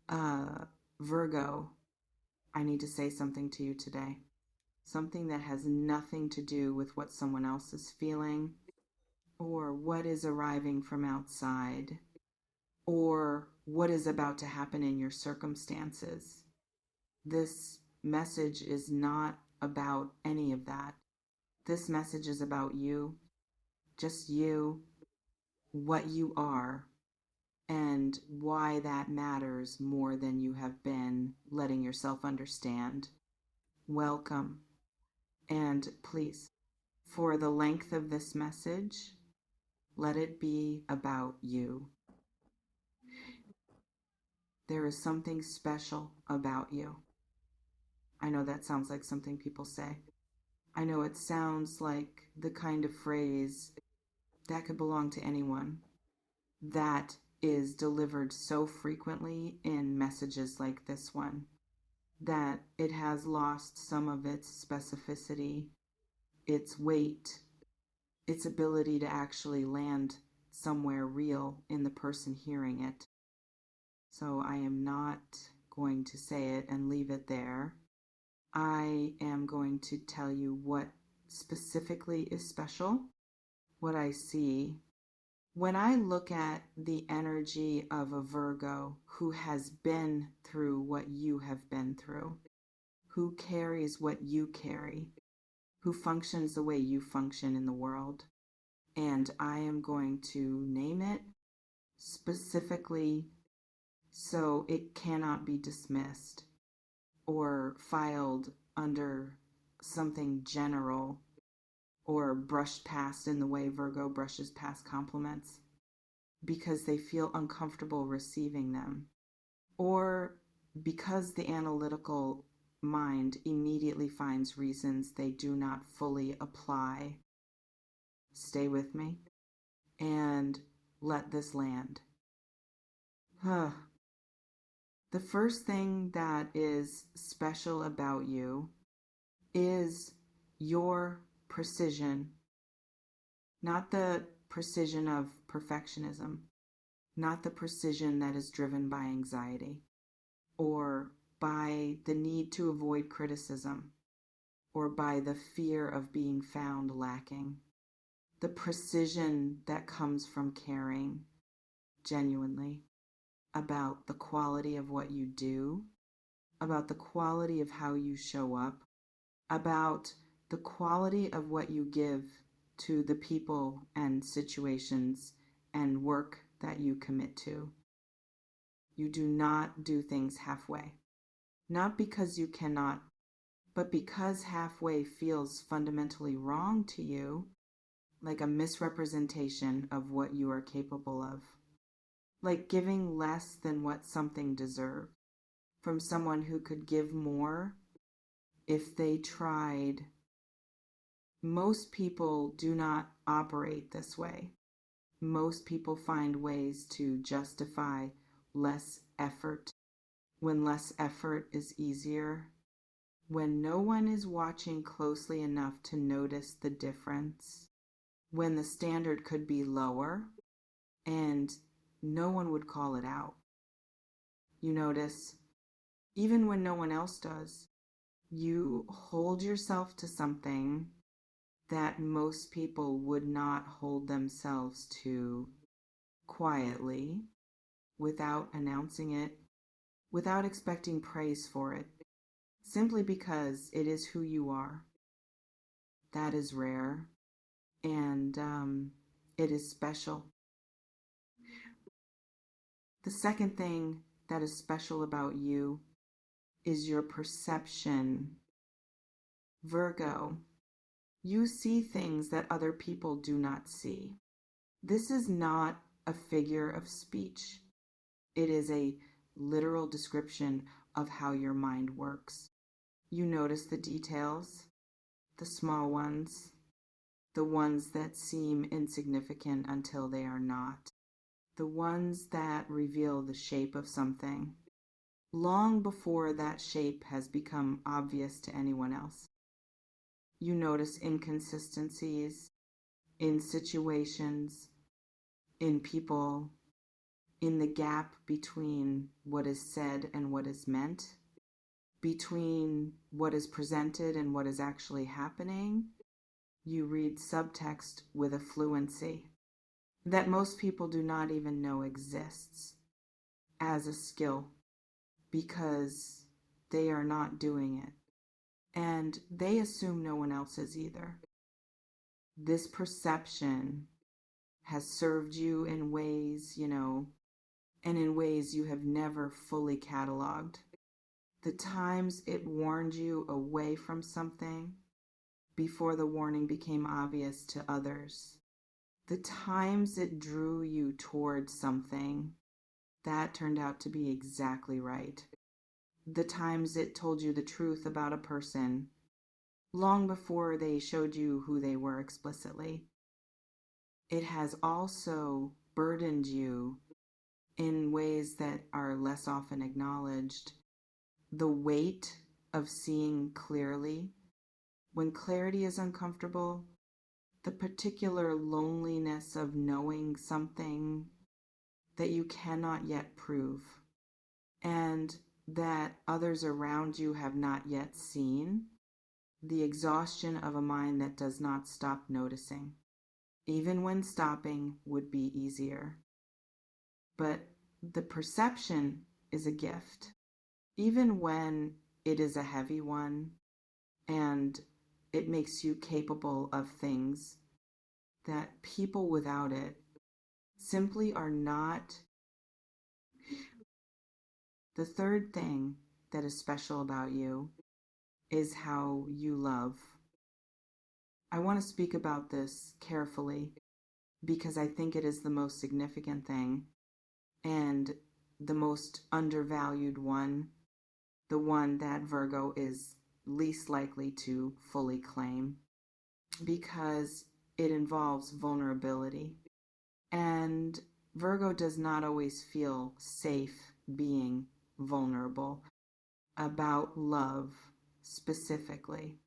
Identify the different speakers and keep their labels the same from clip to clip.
Speaker 1: Uh, Virgo, I need to say something to you today. Something that has nothing to do with what someone else is feeling or what is arriving from outside or what is about to happen in your circumstances. This message is not about any of that. This message is about you, just you, what you are, and why that matters more than you have been letting yourself understand. Welcome. And please, for the length of this message, let it be about you. There is something special about you. I know that sounds like something people say. I know it sounds like the kind of phrase that could belong to anyone, that is delivered so frequently in messages like this one that it has lost some of its specificity, its weight, its ability to actually land somewhere real in the person hearing it. So I am not going to say it and leave it there. I am going to tell you what specifically is special, what I see. When I look at the energy of a Virgo who has been through what you have been through, who carries what you carry, who functions the way you function in the world, and I am going to name it specifically so it cannot be dismissed or filed under something general or brushed past in the way Virgo brushes past compliments because they feel uncomfortable receiving them, or because the analytical mind immediately finds reasons they do not fully apply. Stay with me and let this land. The first thing that is special about you is your precision, not the precision of perfectionism, not the precision that is driven by anxiety or by the need to avoid criticism or by the fear of being found lacking. The precision that comes from caring genuinely about the quality of what you do, about the quality of how you show up, about the quality of what you give to the people and situations and work that you commit to. You do not do things halfway. Not because you cannot, but because halfway feels fundamentally wrong to you, like a misrepresentation of what you are capable of, like giving less than what something deserves from someone who could give more if they tried. Most people do not operate this way. Most people find ways to justify less effort when less effort is easier, when no one is watching closely enough to notice the difference, when the standard could be lower and no one would call it out. You notice, even when no one else does, you hold yourself to something that most people would not hold themselves to quietly, without announcing it, without expecting praise for it, simply because it is who you are. That is rare, and it is special. The second thing that is special about you is your perception. Virgo, you see things that other people do not see. This is not a figure of speech. It is a literal description of how your mind works. You notice the details, the small ones, the ones that seem insignificant until they are not, the ones that reveal the shape of something long before that shape has become obvious to anyone else. You notice inconsistencies in situations, in people, in the gap between what is said and what is meant, between what is presented and what is actually happening, you read subtext with a fluency that most people do not even know exists as a skill because they are not doing it. And they assume no one else is either. This perception has served you in ways, and in ways you have never fully cataloged. The times it warned you away from something before the warning became obvious to others. The times it drew you towards something that turned out to be exactly right. The times it told you the truth about a person long before they showed you who they were explicitly. It has also burdened you in ways that are less often acknowledged. The weight of seeing clearly. When clarity is uncomfortable, the particular loneliness of knowing something that you cannot yet prove and that others around you have not yet seen, the exhaustion of a mind that does not stop noticing, even when stopping would be easier. But the perception is a gift, even when it is a heavy one and it makes you capable of things that people without it simply are not. The third thing that is special about you is how you love. I want to speak about this carefully because I think it is the most significant thing and the most undervalued one, the one that Virgo is least likely to fully claim because it involves vulnerability. And Virgo does not always feel safe being vulnerable about love specifically.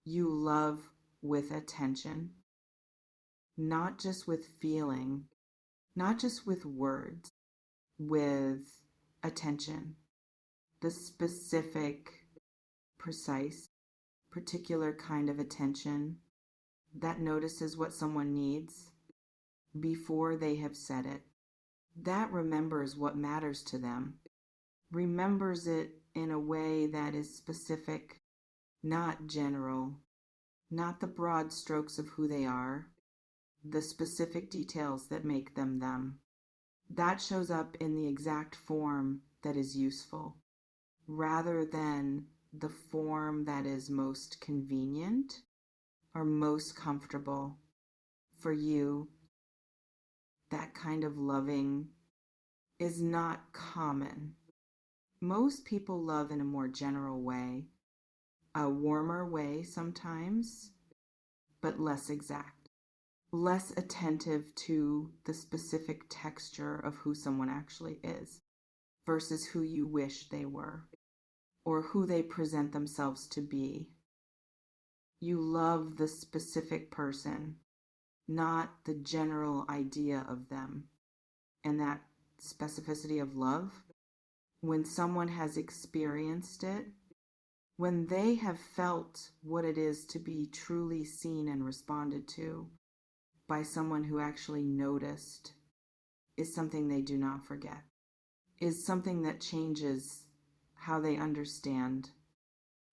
Speaker 1: You love with attention, not just with feeling, not just with words, with attention. The specific, precise, particular kind of attention that notices what someone needs before they have said it. That remembers what matters to them, remembers it in a way that is specific, not general, not the broad strokes of who they are, the specific details that make them them. That shows up in the exact form that is useful, rather than the form that is most convenient or most comfortable for you. That kind of loving is not common. Most people love in a more general way, a warmer way sometimes, but less exact, less attentive to the specific texture of who someone actually is versus who you wish they were or who they present themselves to be. You love the specific person, not the general idea of them. And that specificity of love, when someone has experienced it, when they have felt what it is to be truly seen and responded to by someone who actually noticed, is something they do not forget, is something that changes how they understand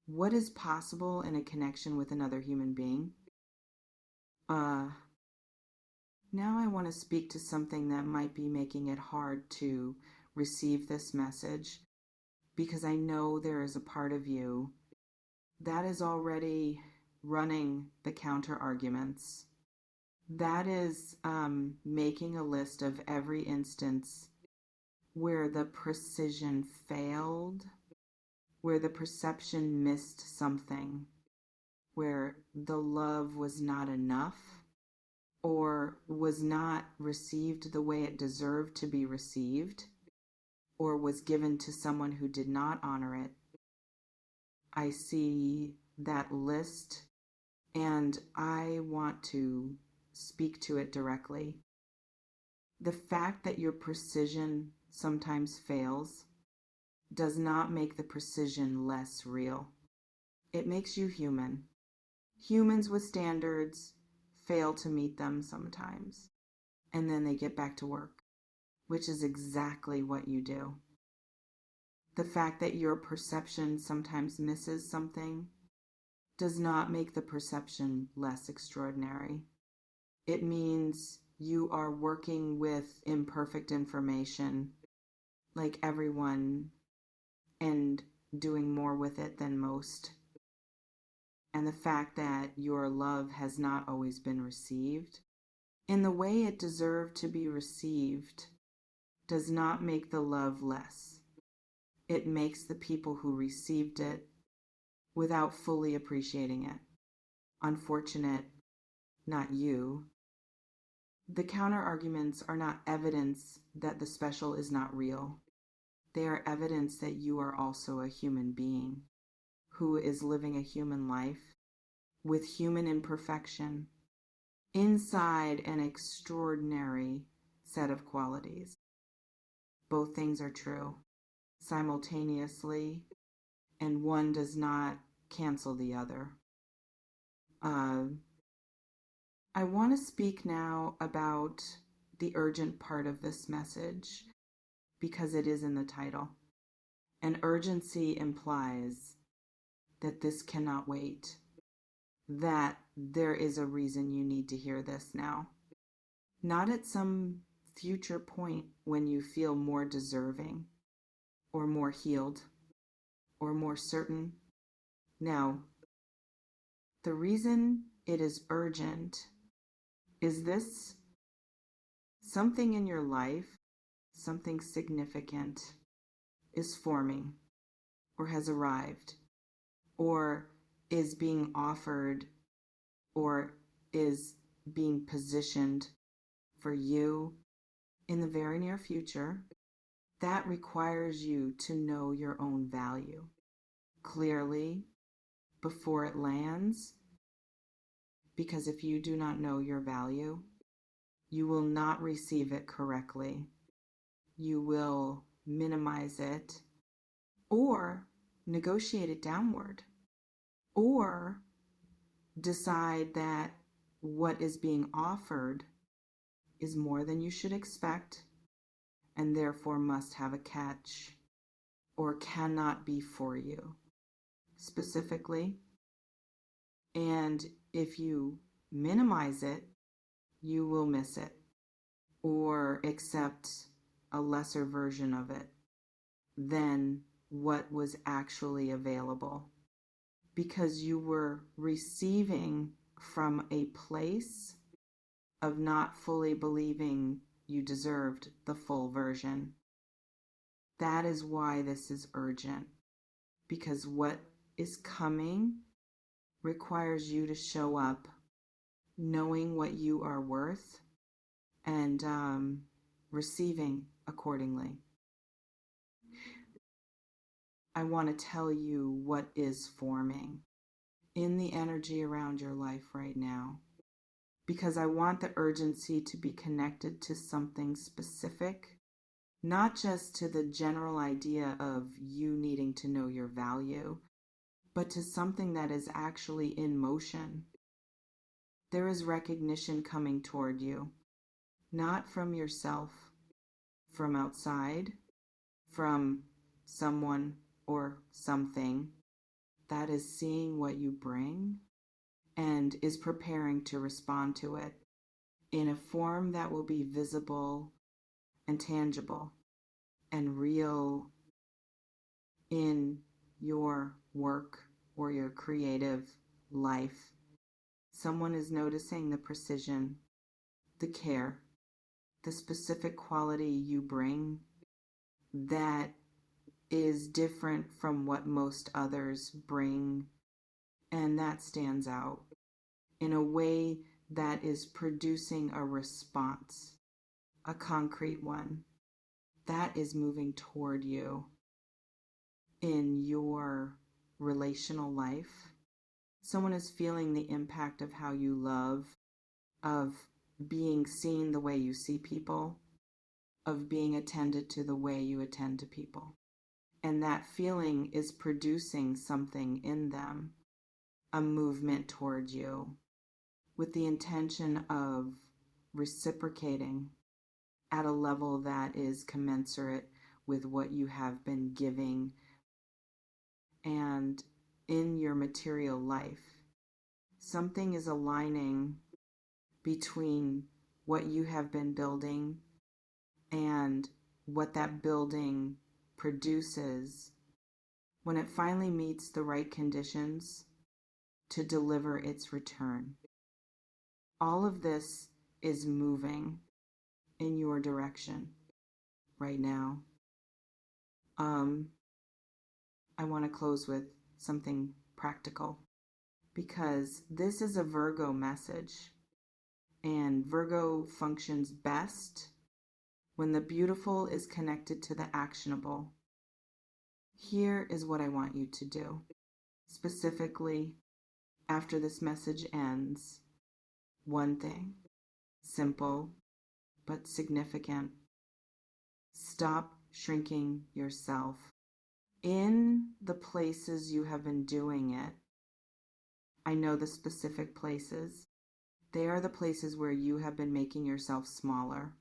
Speaker 1: what is possible in a connection with another human being. Now I want to speak to something that might be making it hard to receive this message, because I know there is a part of you that is already running the counter arguments. That is making a list of every instance where the precision failed, where the perception missed something, where the love was not enough or was not received the way it deserved to be received, or was given to someone who did not honor it. I see that list and I want to speak to it directly. The fact that your precision sometimes fails does not make the precision less real. It makes you human. Humans with standards fail to meet them sometimes, and then they get back to work, which is exactly what you do. The fact that your perception sometimes misses something does not make the perception less extraordinary. It means you are working with imperfect information, like everyone, and doing more with it than most. And the fact that your love has not always been received in the way it deserved to be received does not make the love less. It makes the people who received it without fully appreciating it unfortunate, not you. The counter arguments are not evidence that the special is not real. They are evidence that you are also a human being who is living a human life with human imperfection inside an extraordinary set of qualities. Both things are true simultaneously, and one does not cancel the other. I want to speak now about the urgent part of this message because it is in the title. And urgency implies that this cannot wait, that there is a reason you need to hear this now. Not at some future point when you feel more deserving or more healed or more certain. Now, the reason it is urgent is this: something in your life, something significant, is forming or has arrived or is being offered or is being positioned for you in the very near future. That requires you to know your own value clearly before it lands, because if you do not know your value, you will not receive it correctly. You will minimize it or negotiate it downward or decide that what is being offered is more than you should expect and therefore must have a catch or cannot be for you specifically. And if you minimize it, you will miss it or accept a lesser version of it than what was actually available, because you were receiving from a place of not fully believing you deserved the full version. That is why this is urgent, because what is coming requires you to show up knowing what you are worth and receiving accordingly. I want to tell you what is forming in the energy around your life right now, because I want the urgency to be connected to something specific, not just to the general idea of you needing to know your value, but to something that is actually in motion. There is recognition coming toward you, not from yourself, from outside, from someone or something that is seeing what you bring and is preparing to respond to it in a form that will be visible and tangible and real in your work or your creative life. Someone is noticing the precision, the care, the specific quality you bring that is different from what most others bring, and that stands out in a way that is producing a response, a concrete one, that is moving toward you in your relational life. Someone is feeling the impact of how you love, of being seen the way you see people, of being attended to the way you attend to people. And that feeling is producing something in them, a movement toward you, with the intention of reciprocating at a level that is commensurate with what you have been giving and in your material life. Something is aligning between what you have been building and what that building produces when it finally meets the right conditions to deliver its return. All of this is moving in your direction right now. I want to close with something practical because this is a Virgo message, and Virgo functions best when the beautiful is connected to the actionable. Here is what I want you to do. Specifically, after this message ends, one thing, simple but significant. Stop shrinking yourself. In the places you have been doing it, I know the specific places. They are the places where you have been making yourself smaller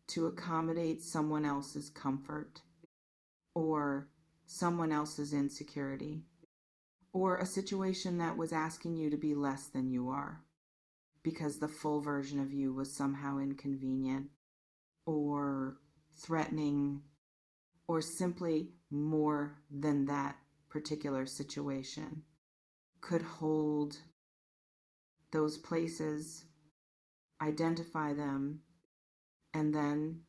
Speaker 1: to accommodate someone else's comfort or someone else's insecurity or a situation that was asking you to be less than you are because the full version of you was somehow inconvenient or threatening or simply more than that particular situation. Could hold those places, identify them, and then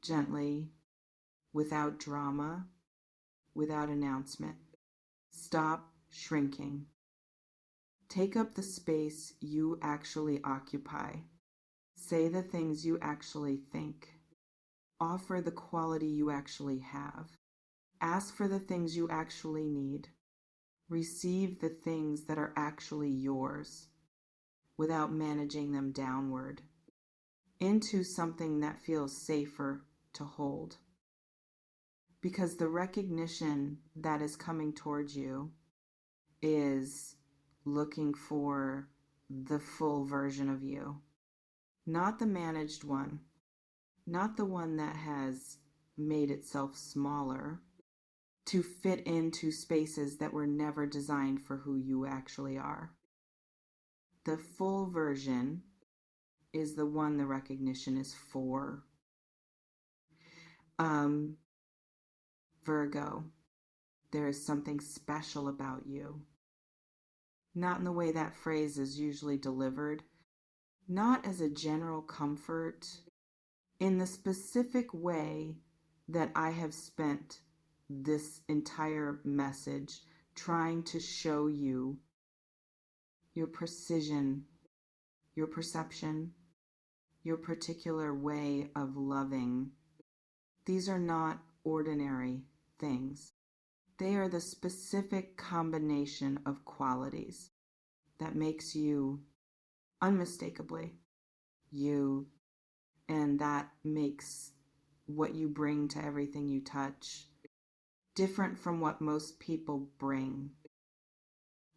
Speaker 1: gently, without drama, without announcement, stop shrinking. Take up the space you actually occupy. Say the things you actually think. Offer the quality you actually have. Ask for the things you actually need. Receive the things that are actually yours without managing them downward into something that feels safer to hold. Because the recognition that is coming towards you is looking for the full version of you, not the managed one, not the one that has made itself smaller to fit into spaces that were never designed for who you actually are. The full version is the one the recognition is for. Virgo, there is something special about you. Not in the way that phrase is usually delivered, not as a general comfort, in the specific way that I have spent this entire message trying to show you your precision, your perception, your particular way of loving. These are not ordinary things. They are the specific combination of qualities that makes you unmistakably you, and that makes what you bring to everything you touch different from what most people bring.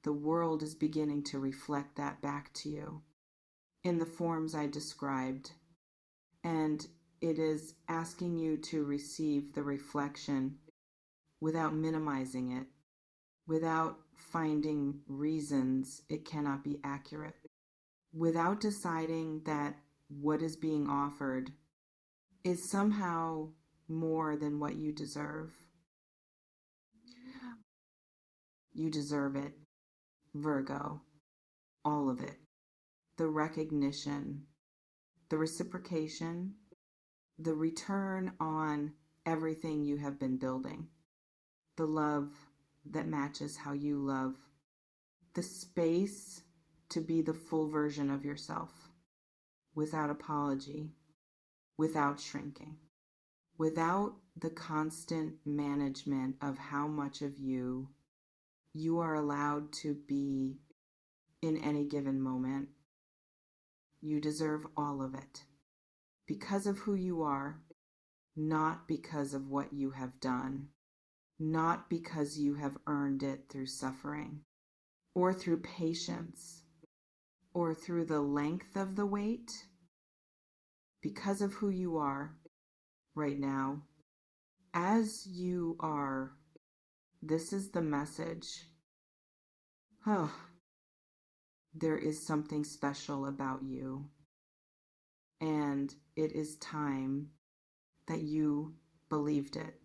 Speaker 1: The world is beginning to reflect that back to you in the forms I described, and it is asking you to receive the reflection without minimizing it, without finding reasons it cannot be accurate, without deciding that what is being offered is somehow more than what you deserve. You deserve it, Virgo, all of it. The recognition, the reciprocation, the return on everything you have been building, the love that matches how you love, the space to be the full version of yourself without apology, without shrinking, without the constant management of how much of you are allowed to be in any given moment. You deserve all of it. Because of who you are, not because of what you have done, not because you have earned it through suffering or through patience or through the length of the wait, because of who you are right now. As you are, this is the message. Oh, there is something special about you, and it is time that you believed it.